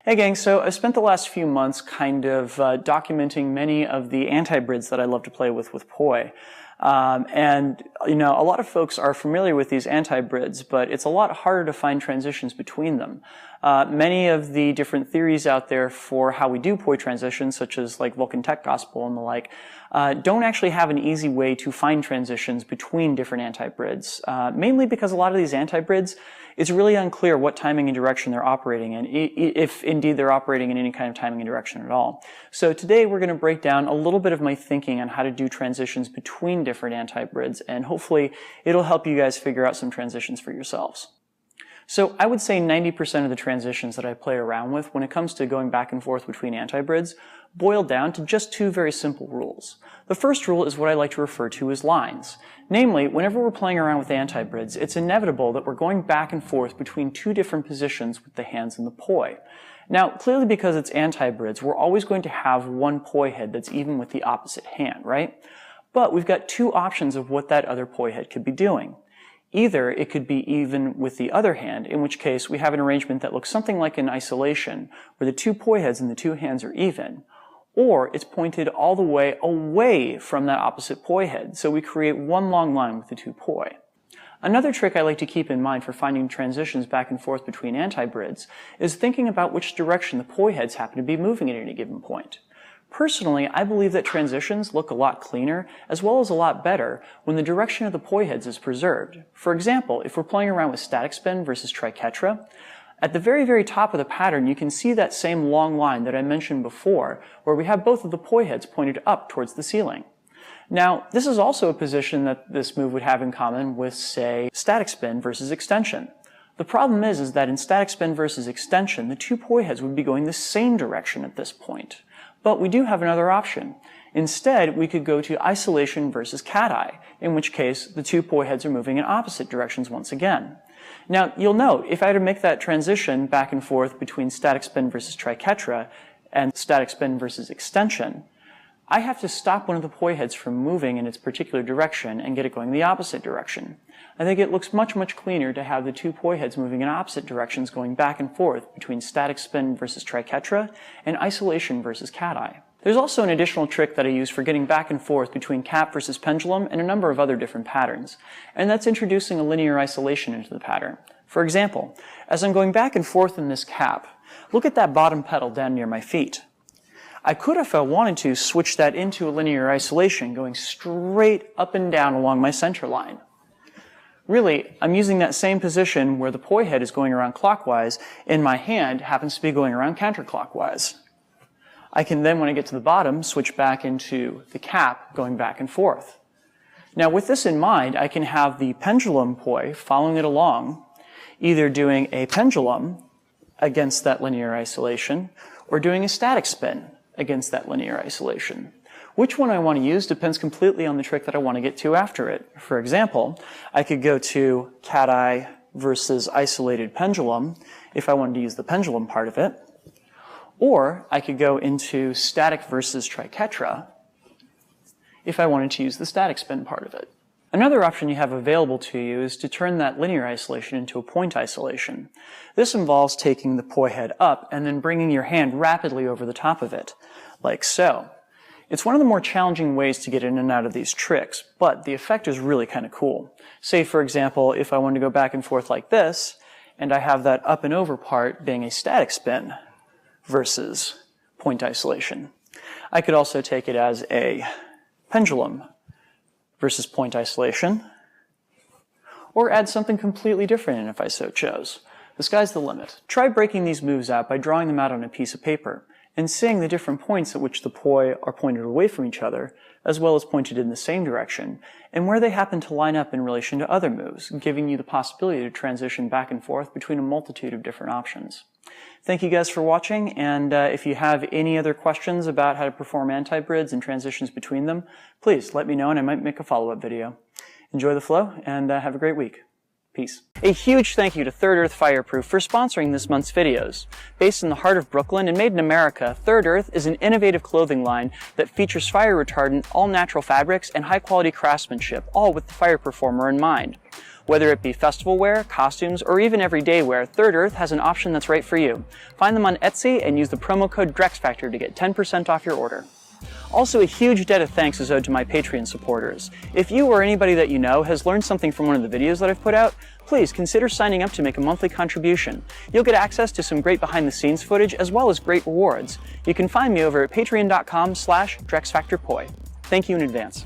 Hey gang, so I spent the last few months kind of documenting many of the antibrids that I love to play with poi. And, you know, a lot of folks are familiar with these antibrids, but it's a lot harder to find transitions between them. Many of the different theories out there for how we do poi transitions, such as like Vulcan Tech Gospel and the like, don't actually have an easy way to find transitions between different antibrids, mainly because a lot of these antibrids, it's really unclear what timing and direction they're operating in, if indeed they're operating in any kind of timing and direction at all. So today we're going to break down a little bit of my thinking on how to do transitions between different antibrids, and hopefully it'll help you guys figure out some transitions for yourselves. So I would say 90% of the transitions that I play around with when it comes to going back and forth between antibrids boil down to just two very simple rules. The first rule is what I like to refer to as lines. Namely, whenever we're playing around with antibrids, it's inevitable that we're going back and forth between two different positions with the hands and the poi. Now, clearly because it's antibrids, we're always going to have one poi head that's even with the opposite hand, right? But we've got two options of what that other poi head could be doing. Either it could be even with the other hand, in which case we have an arrangement that looks something like an isolation, where the two poi heads and the two hands are even, or it's pointed all the way away from that opposite poi head, so we create one long line with the two poi. Another trick I like to keep in mind for finding transitions back and forth between antibrids is thinking about which direction the poi heads happen to be moving at any given point. Personally, I believe that transitions look a lot cleaner, as well as a lot better, when the direction of the poi heads is preserved. For example, if we're playing around with static spin versus triquetra, at the very, very top of the pattern, you can see that same long line that I mentioned before, where we have both of the poi heads pointed up towards the ceiling. Now, this is also a position that this move would have in common with, say, static spin versus extension. The problem is that in static spin versus extension, the two poi heads would be going the same direction at this point. But we do have another option. Instead, we could go to isolation versus cat-eye, in which case the two poi heads are moving in opposite directions once again. Now, you'll note, if I were to make that transition back and forth between static spin versus triquetra and static spin versus extension, I have to stop one of the poi heads from moving in its particular direction and get it going the opposite direction. I think it looks much, much cleaner to have the two poi heads moving in opposite directions going back and forth between static spin versus triquetra and isolation versus cat-eye. There's also an additional trick that I use for getting back and forth between cap versus pendulum and a number of other different patterns, and that's introducing a linear isolation into the pattern. For example, as I'm going back and forth in this cap, look at that bottom pedal down near my feet. I could, if I wanted to, switch that into a linear isolation going straight up and down along my center line. Really, I'm using that same position where the poi head is going around clockwise and my hand happens to be going around counterclockwise. I can then, when I get to the bottom, switch back into the cap going back and forth. Now with this in mind, I can have the pendulum poi following it along, either doing a pendulum against that linear isolation or doing a static spin against that linear isolation. Which one I want to use depends completely on the trick that I want to get to after it. For example, I could go to cat-eye versus isolated pendulum if I wanted to use the pendulum part of it. Or I could go into static versus triquetra if I wanted to use the static spin part of it. Another option you have available to you is to turn that linear isolation into a point isolation. This involves taking the poi head up and then bringing your hand rapidly over the top of it, like so. It's one of the more challenging ways to get in and out of these tricks, but the effect is really kind of cool. Say, for example, if I wanted to go back and forth like this, and I have that up and over part being a static spin versus point isolation. I could also take it as a pendulum versus point isolation, or add something completely different in if I so chose. The sky's the limit. Try breaking these moves out by drawing them out on a piece of paper and seeing the different points at which the poi are pointed away from each other, as well as pointed in the same direction, and where they happen to line up in relation to other moves, giving you the possibility to transition back and forth between a multitude of different options. Thank you guys for watching, and if you have any other questions about how to perform antibrids and transitions between them, please let me know and I might make a follow-up video. Enjoy the flow, and have a great week. Peace. A huge thank you to Third Earth Fireproof for sponsoring this month's videos. Based in the heart of Brooklyn and made in America, Third Earth is an innovative clothing line that features fire retardant, all natural fabrics, and high quality craftsmanship, all with the fire performer in mind. Whether it be festival wear, costumes, or even everyday wear, Third Earth has an option that's right for you. Find them on Etsy and use the promo code DrexFactor to get 10% off your order. Also, a huge debt of thanks is owed to my Patreon supporters. If you or anybody that you know has learned something from one of the videos that I've put out, please consider signing up to make a monthly contribution. You'll get access to some great behind-the-scenes footage as well as great rewards. You can find me over at patreon.com/DrexFactorPoi. Thank you in advance.